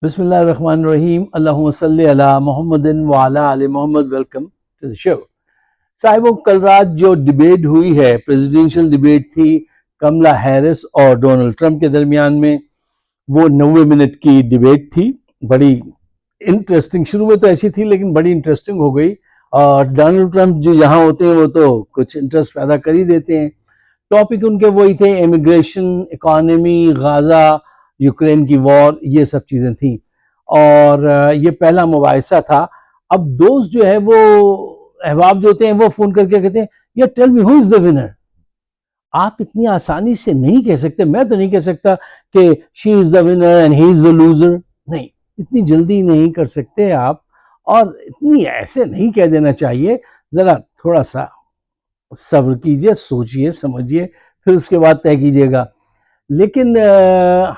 بسم اللہ الرحمن الرحیم، اللہم صلی علی محمد وعلی آل محمد۔ ویلکم ٹو دی شو۔ صاحبوں، کل رات جو ڈیبیٹ ہوئی ہے، پریزیڈنشل ڈیبیٹ تھی کملا ہیرس اور ڈونلڈ ٹرمپ کے درمیان میں، وہ 90 منٹ کی ڈیبیٹ تھی۔ بڑی انٹرسٹنگ، شروع میں تو ایسی تھی لیکن بڑی انٹرسٹنگ ہو گئی، اور ڈونلڈ ٹرمپ جو یہاں ہوتے ہیں وہ تو کچھ انٹرسٹ پیدا کر ہی دیتے ہیں۔ ٹاپک ان کے وہی تھے، امیگریشن، اکانومی، غازہ، یوکرین کی وار، یہ سب چیزیں تھیں، اور یہ پہلا مباحثہ تھا۔ اب دوست جو ہے، وہ احباب جو ہوتے ہیں، وہ فون کر کے کہتے ہیں یا tell me who is the winner. آپ اتنی آسانی سے نہیں کہہ سکتے، میں تو نہیں کہہ سکتا کہ she is the winner and he is the loser, نہیں، اتنی جلدی نہیں کر سکتے آپ، اور اتنی ایسے نہیں کہہ دینا چاہیے۔ ذرا تھوڑا سا صبر کیجئے، سوچئے سمجھئے، پھر اس کے بعد طے کیجئے گا۔ لیکن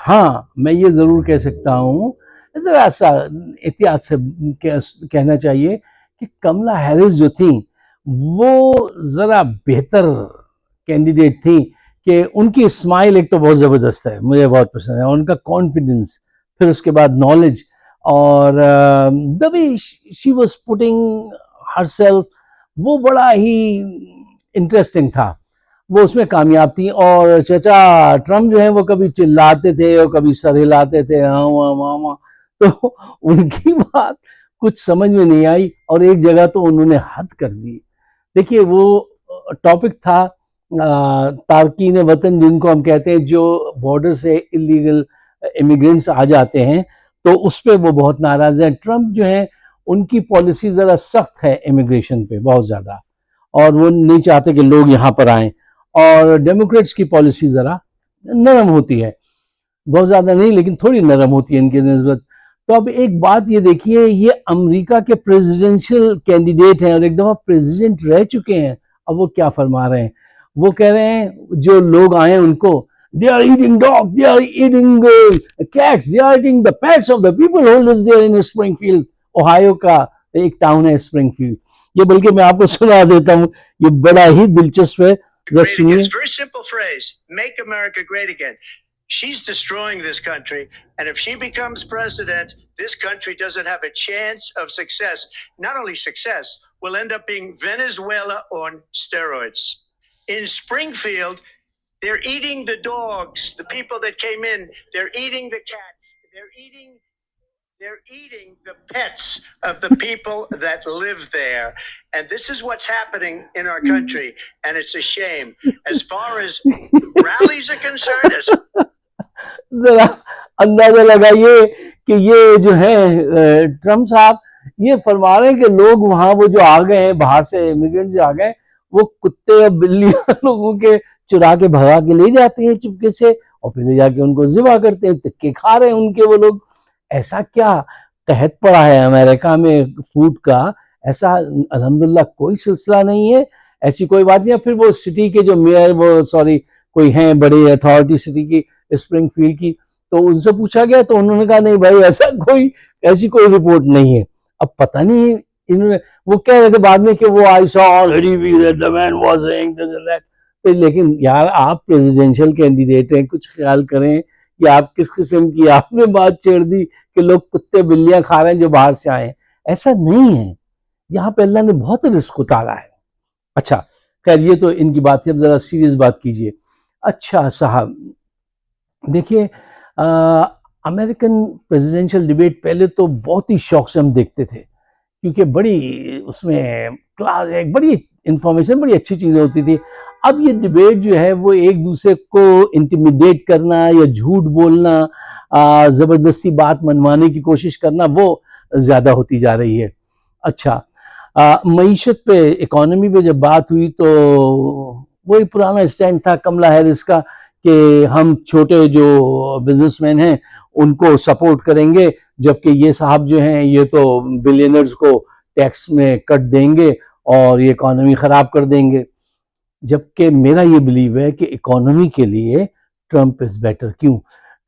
ہاں، میں یہ ضرور کہہ سکتا ہوں، ذرا سا احتیاط سے کہنا چاہیے کہ کملا ہیرس جو تھیں وہ ذرا بہتر کینڈیڈیٹ تھیں، کہ ان کی اسمائل ایک تو بہت زبردست ہے، مجھے بہت پسند ہے، اور ان کا کانفیڈنس، پھر اس کے بعد نالج، اور the way she was putting herself، وہ بڑا ہی انٹرسٹنگ تھا، وہ اس میں کامیاب تھی۔ اور چچا ٹرمپ جو ہیں وہ کبھی چلاتے تھے اور کبھی سر ہلاتے تھے، ہاں ہاں ہاں ہاں، تو ان کی بات کچھ سمجھ میں نہیں آئی، اور ایک جگہ تو انہوں نے حد کر دی۔ دیکھیے، وہ ٹاپک تھا تارکین وطن، جن کو ہم کہتے ہیں، جو بارڈر سے اللیگل امیگرینٹس آ جاتے ہیں، تو اس پہ وہ بہت ناراض ہیں۔ ٹرمپ جو ہیں، ان کی پالیسی ذرا سخت ہے امیگریشن پہ، بہت زیادہ، اور وہ نہیں چاہتے کہ لوگ یہاں پر آئیں، اور ڈیموکریٹس کی پالیسی ذرا نرم ہوتی ہے، بہت زیادہ نہیں لیکن تھوڑی نرم ہوتی ہے ان کی نسبت۔ تو اب ایک بات یہ دیکھیے، یہ امریکہ کے پریزیڈنشل کینڈیڈیٹ ہیں اور ایک دفعہ پریزیڈنٹ رہ چکے ہیں، اب وہ کیا فرما رہے ہیں؟ وہ کہہ رہے ہیں جو لوگ آئے ان کو they are eating dog, they are eating cats, they are eating the pets of the people who live there in Springfield، Ohio کا ایک ٹاؤن ہے اسپرنگ فیلڈ۔ یہ بلکہ میں آپ کو سنا دیتا ہوں، یہ بڑا ہی دلچسپ ہے، ذرا سنیے۔ It's a very simple phrase, make America great again. She's destroying this country, and if she becomes president, this country doesn't have a chance of success. Not only success, will end up being Venezuela on steroids. In Springfield, they're eating the dogs, the people that came in, they're eating the cats, they're eating the pets of the people that live there. And this is what's happening in our country, and it's a shame. As far as rallies are concerned, ذرا اندازہ لگائیے کہ یہ جو ہے Trump صاحب یہ فرما رہے ہیں کہ لوگ وہاں، وہ جو آ گئے ہیں باہر سے، امیگرینٹ جو آ گئے، وہ کتے اور بلیاں لوگوں کے چرا کے بھگا کے لے جاتے ہیں چپکے سے، اور پھر لے جا کے ان کو ذبح کرتے ہیں، تکے کھا رہے ہیں ان کے وہ لوگ۔ ایسا کیا قحط پڑا ہے امریکہ میں فوڈ کا، ایسا الحمدللہ کوئی سلسلہ نہیں ہے، ایسی کوئی بات نہیں ہے۔ پھر وہ سٹی کے جو میئر، کوئی ہیں بڑے اتھارٹی سٹی کی، اسپرنگ فیلڈ کی، تو ان سے پوچھا گیا تو انہوں نے کہا نہیں بھائی، ایسی کوئی رپورٹ نہیں ہے۔ اب پتہ نہیں انہوں نے، وہ کہہ رہے تھے بعد میں کہ وہ I saw already that the man was saying this and that۔ لیکن یار، آپ پریزیڈنشل کینڈیڈیٹ ہیں، کچھ خیال کریں کہ آپ کس قسم کی آپ نے بات چھیڑ دی کہ لوگ کتے بلیاں کھا رہے ہیں جو باہر سے آئے ہیں۔ ایسا نہیں ہے، یہاں پہ اللہ نے بہت رزق اتارا ہے۔ اچھا خیر، یہ تو ان کی بات ہے، اب ذرا سیریس بات کیجئے۔ اچھا صاحب، دیکھیے، امریکن پریزیڈنشل ڈیبیٹ پہلے تو بہت ہی شوق سے ہم دیکھتے تھے، کیونکہ بڑی اس میں کلاس، ایک بڑی انفارمیشن، بڑی اچھی چیزیں ہوتی تھی۔ اب یہ ڈیبیٹ جو ہے وہ ایک دوسرے کو انٹیمیڈیٹ کرنا یا جھوٹ بولنا، زبردستی بات منوانے کی کوشش کرنا، وہ زیادہ ہوتی جا رہی ہے۔ اچھا، معیشت پہ، اکانومی پہ جب بات ہوئی تو وہی پرانا اسٹینڈ تھا کملا ہیرس کا کہ ہم چھوٹے جو بزنس مین ہیں ان کو سپورٹ کریں گے، جبکہ یہ صاحب جو ہیں یہ تو بلینرز کو ٹیکس میں کٹ دیں گے اور یہ اکانومی خراب کر دیں گے۔ جبکہ میرا یہ بلیو ہے کہ اکانومی کے لیے ٹرمپ از بیٹر۔ کیوں؟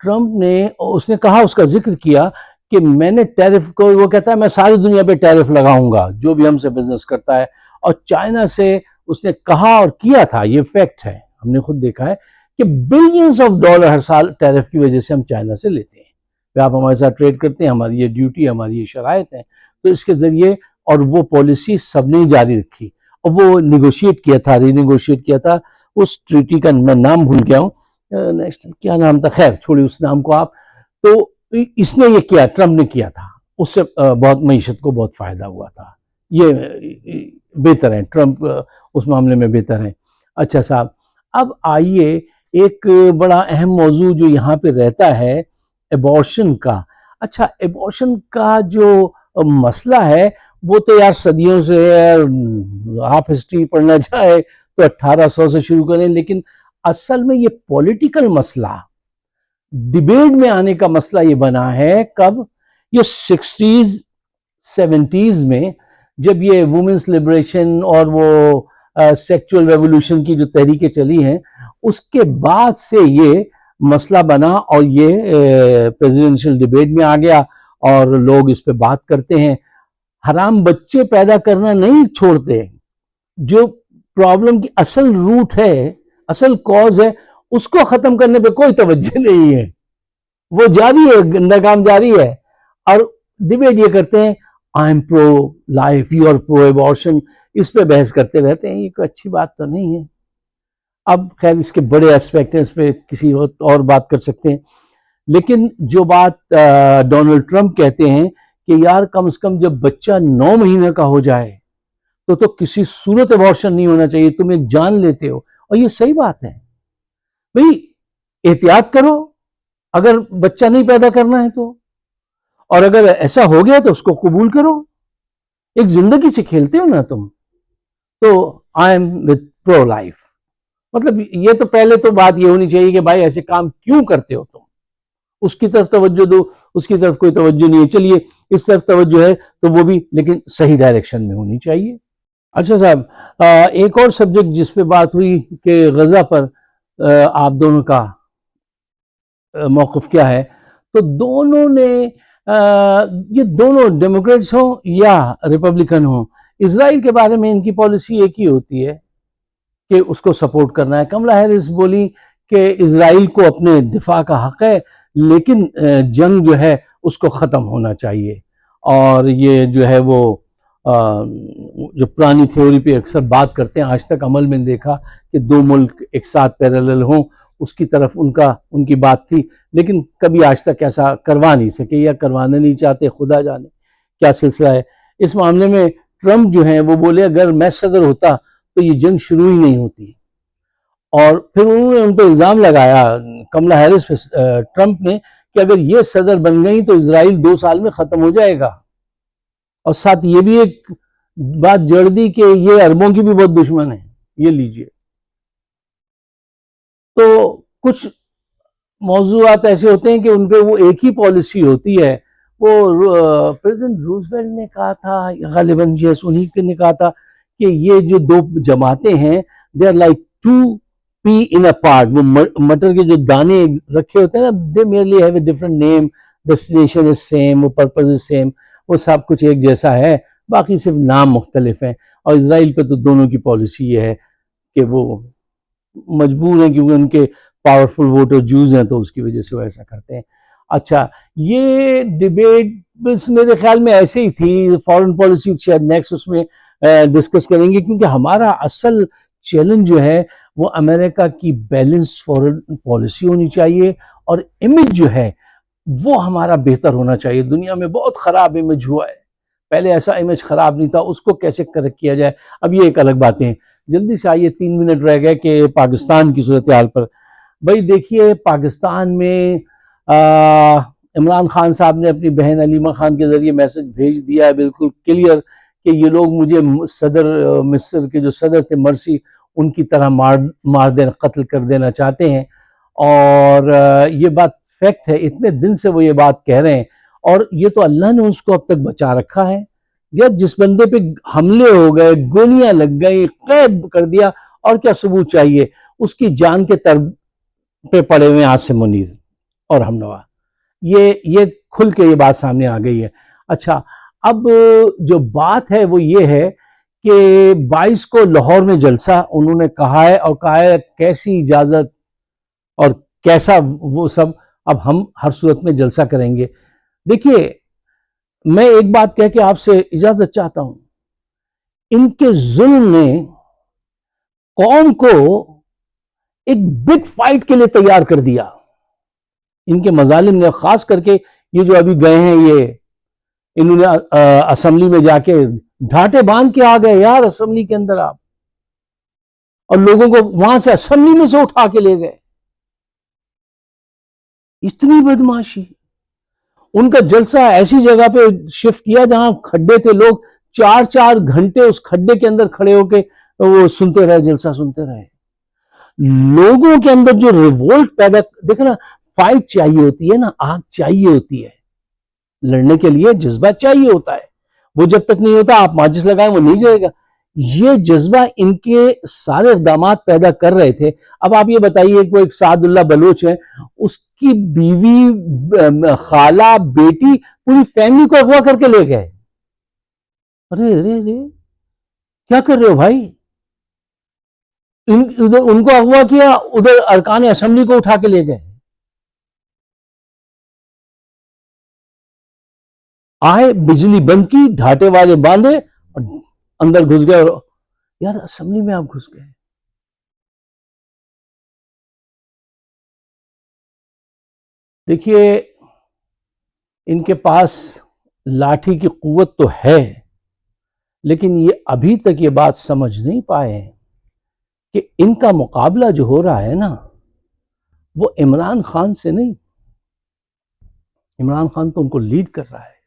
ٹرمپ نے، اس نے کہا، اس کا ذکر کیا کہ میں نے ٹیرف کو، وہ کہتا ہے میں ساری دنیا پہ ٹیرف لگاؤں گا جو بھی ہم سے بزنس کرتا ہے، اور چائنا سے اس نے کہا اور کیا تھا، یہ فیکٹ ہے، ہم نے خود دیکھا ہے کہ بلینز آف ڈالر ہر سال ٹیرف کی وجہ سے ہم چائنا سے لیتے ہیں۔ کہ آپ ہمارے ساتھ ٹریڈ کرتے ہیں، ہماری یہ ڈیوٹی، ہماری یہ شرائط ہیں. تو اس کے ذریعے اور وہ پالیسی سب نے جاری رکھی اور وہ نیگوشیٹ کیا تھا، ری نیگوشیٹ کیا تھا اس ٹریٹی کا. میں نام بھول گیا ہوں، نیشنل کیا نام تھا، خیر چھوڑی اس نام کو آپ. تو اس نے یہ کیا، ٹرمپ نے کیا تھا، اس سے بہت معیشت کو بہت فائدہ ہوا تھا. یہ بہتر ہے، ٹرمپ اس معاملے میں بہتر ہے. اچھا صاحب، اب آئیے ایک بڑا اہم موضوع جو یہاں پہ رہتا ہے ایبارشن کا. اچھا، ایبارشن کا جو مسئلہ ہے وہ تو یار صدیوں سے ہے. آپ ہسٹری پڑھنا چاہے تو 1800 سے شروع کریں، لیکن اصل میں یہ پولیٹیکل مسئلہ، ڈیبیٹ میں آنے کا مسئلہ یہ بنا ہے کب؟ یہ 60s 70s میں، جب یہ وومنس لبریشن اور وہ سیکچول ریولوشن کی جو تحریکیں چلی ہیں، اس کے بعد سے یہ مسئلہ بنا اور یہ پریزیڈنشل ڈیبیٹ میں آ گیا اور لوگ اس پہ بات کرتے ہیں. حرام بچے پیدا کرنا نہیں چھوڑتے، جو پرابلم کی اصل روٹ ہے، اصل کاز ہے، اس کو ختم کرنے پہ کوئی توجہ نہیں ہے. وہ جاری ہے، گندا کام جاری ہے. اور ڈیبیٹ یہ کرتے ہیں I am pro life, you are pro abortion, اس پہ بحث کرتے رہتے ہیں. یہ کوئی اچھی بات تو نہیں ہے. اب خیر اس کے بڑے اسپیکٹ ہیں، اس پہ کسی وقت اور بات کر سکتے ہیں. لیکن جو بات ڈونلڈ ٹرمپ کہتے ہیں کہ یار کم از کم جب بچہ 9 مہینے کا ہو جائے تو کسی صورت ایبارشن نہیں ہونا چاہیے، تم ایک جان لیتے ہو. اور یہ صحیح بات ہے بھئی، احتیاط کرو اگر بچہ نہیں پیدا کرنا ہے تو، اور اگر ایسا ہو گیا تو اس کو قبول کرو. ایک زندگی سے کھیلتے ہو نا تم. تو I am with pro life, مطلب یہ تو پہلے تو بات یہ ہونی چاہیے کہ بھائی ایسے کام کیوں کرتے ہو تم، اس کی طرف توجہ دو. اس کی طرف کوئی توجہ نہیں ہے، چلیے اس طرف توجہ ہے تو وہ بھی لیکن صحیح ڈائریکشن میں ہونی چاہیے. اچھا صاحب، ایک اور سبجیکٹ جس پہ بات ہوئی کہ غزہ پر آپ دونوں کا موقف کیا ہے. تو دونوں نے یہ دونوں ڈیموکریٹس ہوں یا ریپبلکن ہوں، اسرائیل کے بارے میں ان کی پالیسی ایک ہی ہوتی ہے کہ اس کو سپورٹ کرنا ہے. کملا ہیرس بولی کہ اسرائیل کو اپنے دفاع کا حق ہے، لیکن جنگ جو ہے اس کو ختم ہونا چاہیے. اور یہ جو ہے وہ جو پرانی تھیوری پہ اکثر بات کرتے ہیں، آج تک عمل میں دیکھا کہ 2 ملک ایک ساتھ پیرالل ہوں، اس کی طرف ان کی بات تھی، لیکن کبھی آج تک ایسا کروا نہیں سکے یا کروانا نہیں چاہتے. خدا جانے کیا سلسلہ ہے. اس معاملے میں ٹرمپ جو ہیں وہ بولے اگر میں صدر ہوتا تو یہ جنگ شروع ہی نہیں ہوتی. اور پھر انہوں نے ان پہ الزام لگایا کملا ہیرس پہ، ٹرمپ نے، کہ اگر یہ صدر بن گئی تو اسرائیل 2 سال میں ختم ہو جائے گا. اور ساتھ یہ بھی ایک بات جڑ دی کہ یہ عربوں کی بھی بہت دشمن ہے. یہ لیجئے. تو کچھ موضوعات ایسے ہوتے ہیں کہ ان پہ وہ ایک ہی پالیسی ہوتی ہے. وہ پریزیڈنٹ روزویلٹ نے کہا تھا، غالباً یس انہی نے کہا تھا کہ یہ جو 2 جماعتیں ہیں they are like 2 pea in a pod. وہ مٹر کے جو دانے رکھے ہوتے ہیں نا، they merely have a different name, destination is same, وہ purpose is same، وہ سب کچھ ایک جیسا ہے، باقی صرف نام مختلف ہیں. اور اسرائیل پہ تو دونوں کی پالیسی یہ ہے کہ وہ مجبور ہیں کیونکہ ان کے پاورفل ووٹر جوز ہیں تو اس کی وجہ سے وہ ایسا کرتے ہیں. اچھا، یہ ڈیبیٹ بس میرے خیال میں ایسے ہی تھی. فارن پالیسی شاید نیکسٹ اس میں ڈسکس کریں گے، کیونکہ ہمارا اصل چیلنج جو ہے وہ امریکہ کی بیلنس فارن پالیسی ہونی چاہیے، اور امیج جو ہے وہ ہمارا بہتر ہونا چاہیے. دنیا میں بہت خراب امیج ہوا ہے، پہلے ایسا امیج خراب نہیں تھا، اس کو کیسے کریکٹ کیا جائے. اب یہ ایک الگ باتیں ہیں. جلدی سے آئیے، 3 منٹ رہ گئے کہ پاکستان کی صورتحال پر. بھائی دیکھیے، پاکستان میں عمران خان صاحب نے اپنی بہن علیمہ خان کے ذریعے میسج بھیج دیا ہے بالکل کلیئر کہ یہ لوگ مجھے صدر مصر کے جو صدر تھے مرسی ان کی طرح مار دینا، قتل کر دینا چاہتے ہیں. اور یہ بات فیکٹ ہے، اتنے دن سے وہ یہ بات کہہ رہے ہیں، اور یہ تو اللہ نے اس کو اب تک بچا رکھا ہے. جب جس بندے پہ حملے ہو گئے، گولیاں لگ گئی، قید کر دیا، اور کیا ثبوت چاہیے؟ اس کی جان کے پہ پڑے ہوئے عاصم منیر اور ہم نوا. یہ کھل کے یہ بات سامنے آ گئی ہے. اچھا، اب جو بات ہے وہ یہ ہے کہ 22 کو لاہور میں جلسہ انہوں نے کہا ہے، اور کہا ہے کیسی اجازت اور کیسا وہ سب. اب ہم ہر صورت میں جلسہ کریں گے. دیکھیے میں ایک بات کہہ کے آپ سے اجازت چاہتا ہوں. ان کے ظلم نے قوم کو ایک بگ فائٹ کے لیے تیار کر دیا. ان کے مظالم نے، خاص کر کے یہ جو ابھی گئے ہیں، یہ انہوں نے اسمبلی میں جا کے ڈھاٹے باندھ کے آ گئے یار اسمبلی کے اندر آپ، اور لوگوں کو وہاں سے اسمبلی میں سے اٹھا کے لے گئے. اتنی بدماشی. ان کا جلسہ ایسی جگہ پہ شفٹ کیا جہاں کھڈے تھے، لوگ 4 گھنٹے اس کھڈے کے اندر کھڑے ہو کے وہ سنتے رہے، جلسہ سنتے رہے. لوگوں کے اندر جو ریوولٹ پیدا، دیکھنا فائٹ چاہیے ہوتی ہے نا، آگ چاہیے ہوتی ہے لڑنے کے لیے، جذبہ چاہیے ہوتا ہے. وہ جب تک نہیں ہوتا آپ ماچس لگائیں وہ نہیں جائے گا. یہ جذبہ ان کے سارے اقدامات پیدا کر رہے تھے. اب آپ یہ بتائیے کہ وہ ایک سعد اللہ بلوچ ہے، اس کی بیوی، خالہ، بیٹی، پوری فیملی کو اغوا کر کے لے گئے. ارے ارے ارے کیا کر رہے ہو بھائی؟ ان کو اغوا کیا، ادھر ارکان اسمبلی کو اٹھا کے لے گئے. آئے، بجلی بند کی، ڈھاٹے والے باندھے اور اندر گھس گئے. اور یار اسمبلی میں آپ گھس گئے. دیکھیے ان کے پاس لاٹھی کی قوت تو ہے، لیکن یہ ابھی تک یہ بات سمجھ نہیں پائے ہیں کہ ان کا مقابلہ جو ہو رہا ہے نا، وہ عمران خان سے نہیں. عمران خان تو ان کو لیڈ کر رہا ہے.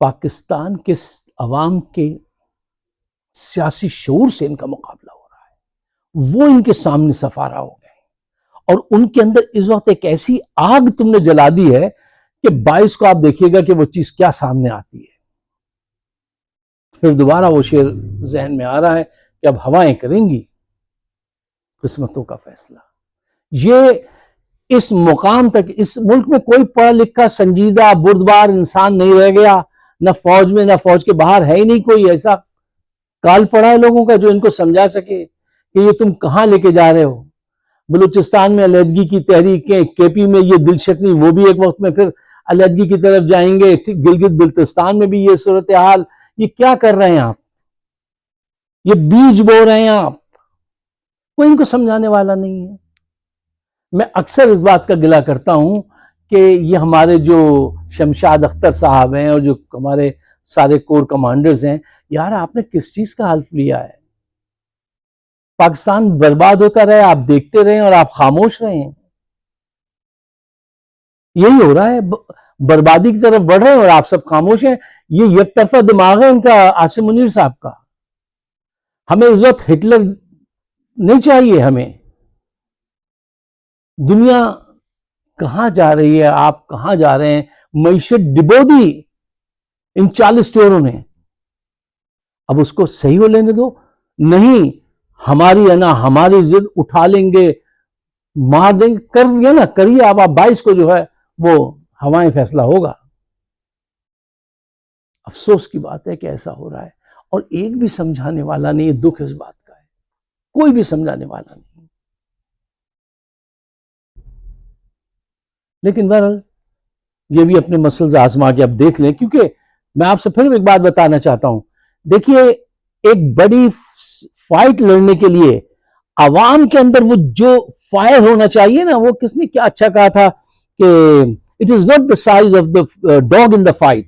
پاکستان کے عوام کے سیاسی شعور سے ان کا مقابلہ ہو رہا ہے. وہ ان کے سامنے سفارہ ہو گئے، اور ان کے اندر اس وقت ایک ایسی آگ تم نے جلا دی ہے کہ 22 کو آپ دیکھیے گا کہ وہ چیز کیا سامنے آتی ہے. پھر دوبارہ وہ شعر ذہن میں آ رہا ہے کہ اب ہوائیں کریں گی قسمتوں کا فیصلہ. یہ اس مقام تک اس ملک میں کوئی پڑھا لکھا سنجیدہ بردبار انسان نہیں رہ گیا، نہ فوج میں نہ فوج کے باہر، ہے ہی نہیں کوئی ایسا کال پڑا ہے لوگوں کا جو ان کو سمجھا سکے کہ یہ تم کہاں لے کے جا رہے ہو. بلوچستان میں علیحدگی کی تحریکیں، کے پی میں یہ دل شکنی، وہ بھی ایک وقت میں پھر علیحدگی کی طرف جائیں گے. گلگت بلتستان میں بھی یہ صورتحال. یہ کیا کر رہے ہیں آپ؟ یہ بیج بو رہے ہیں آپ. کوئی ان کو سمجھانے والا نہیں ہے. میں اکثر اس بات کا گلہ کرتا ہوں کہ یہ ہمارے جو شمشاد اختر صاحب ہیں اور جو ہمارے سارے کور کمانڈرز ہیں، یار آپ نے کس چیز کا حلف لیا ہے؟ پاکستان برباد ہوتا رہے، آپ دیکھتے رہے اور آپ خاموش رہے ہیں. یہی ہو رہا ہے، بربادی کی طرف بڑھ رہے ہیں اور آپ سب خاموش ہیں. یہ یک طرفہ دماغ ہے ان کا، عاصم منیر صاحب کا. ہمیں اس وقت ہٹلر نہیں چاہیے. ہمیں دنیا کہاں جا رہی ہے، آپ کہاں جا رہے ہیں؟ معیشت ڈبو دی ان 40 چوروں نے. اب اس کو صحیح ہو لینے دو. نہیں، ہماری ہے نا، ہماری ضد اٹھا لیں گے، مار دیں گے. کر لیا نا، کریے. اب آپ 22 کو جو ہے وہ ہوائیں فیصلہ ہوگا. افسوس کی بات ہے کہ ایسا ہو رہا ہے، اور ایک بھی سمجھانے والا نہیں. دکھ اس بات کا ہے، کوئی بھی سمجھانے والا نہیں. لیکن بہرحال یہ بھی اپنے مسلز آزما کے اب دیکھ لیں. کیونکہ میں آپ سے پھر ایک بات بتانا چاہتا ہوں. دیکھیے ایک بڑی فائٹ لڑنے کے لیے عوام کے اندر وہ جو فائر ہونا چاہیے نا، وہ کس نے کیا اچھا کہا تھا کہ it is not the size of the dog in the fight,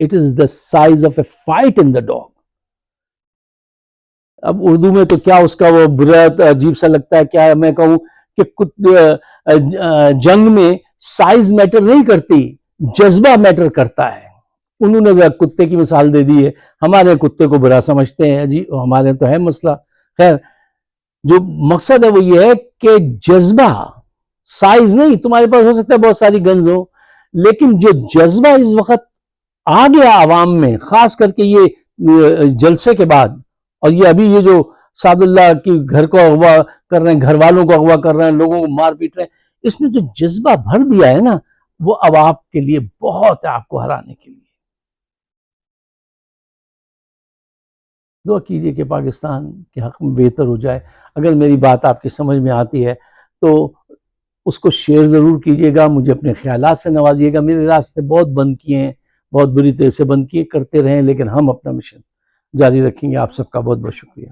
it is the size of a fight in the dog. اب اردو میں تو کیا اس کا وہ برا عجیب سا لگتا ہے. کیا میں کہوں کہ جنگ میں سائز میٹر نہیں کرتی، جذبہ میٹر کرتا ہے. انہوں نے کتے کی مثال دے دی ہے. ہمارے کتے کو برا سمجھتے ہیں جی، ہمارے تو ہے مسئلہ. خیر، جو مقصد ہے وہ یہ ہے کہ جذبہ، سائز نہیں. تمہارے پاس ہو سکتا ہے بہت ساری گنز ہو، لیکن جو جذبہ اس وقت آ گیا عوام میں، خاص کر کے یہ جلسے کے بعد، اور یہ ابھی یہ جو سعد اللہ کی گھر کو اغوا کر رہے ہیں، گھر والوں کو اغوا کر رہے ہیں، لوگوں کو مار پیٹ رہے ہیں، اس نے جو جذبہ بھر دیا ہے نا، وہ اب آپ کے لیے بہت ہے، آپ کو ہرانے کے لیے. دعا کیجئے کہ پاکستان کے حق میں بہتر ہو جائے. اگر میری بات آپ کی سمجھ میں آتی ہے تو اس کو شیئر ضرور کیجیے گا، مجھے اپنے خیالات سے نوازیے گا. میرے راستے بہت بند کیے ہیں، بہت بری طرح سے بند کیے، کرتے رہیں، لیکن ہم اپنا مشن جاری رکھیں گے. آپ سب کا بہت بہت شکریہ.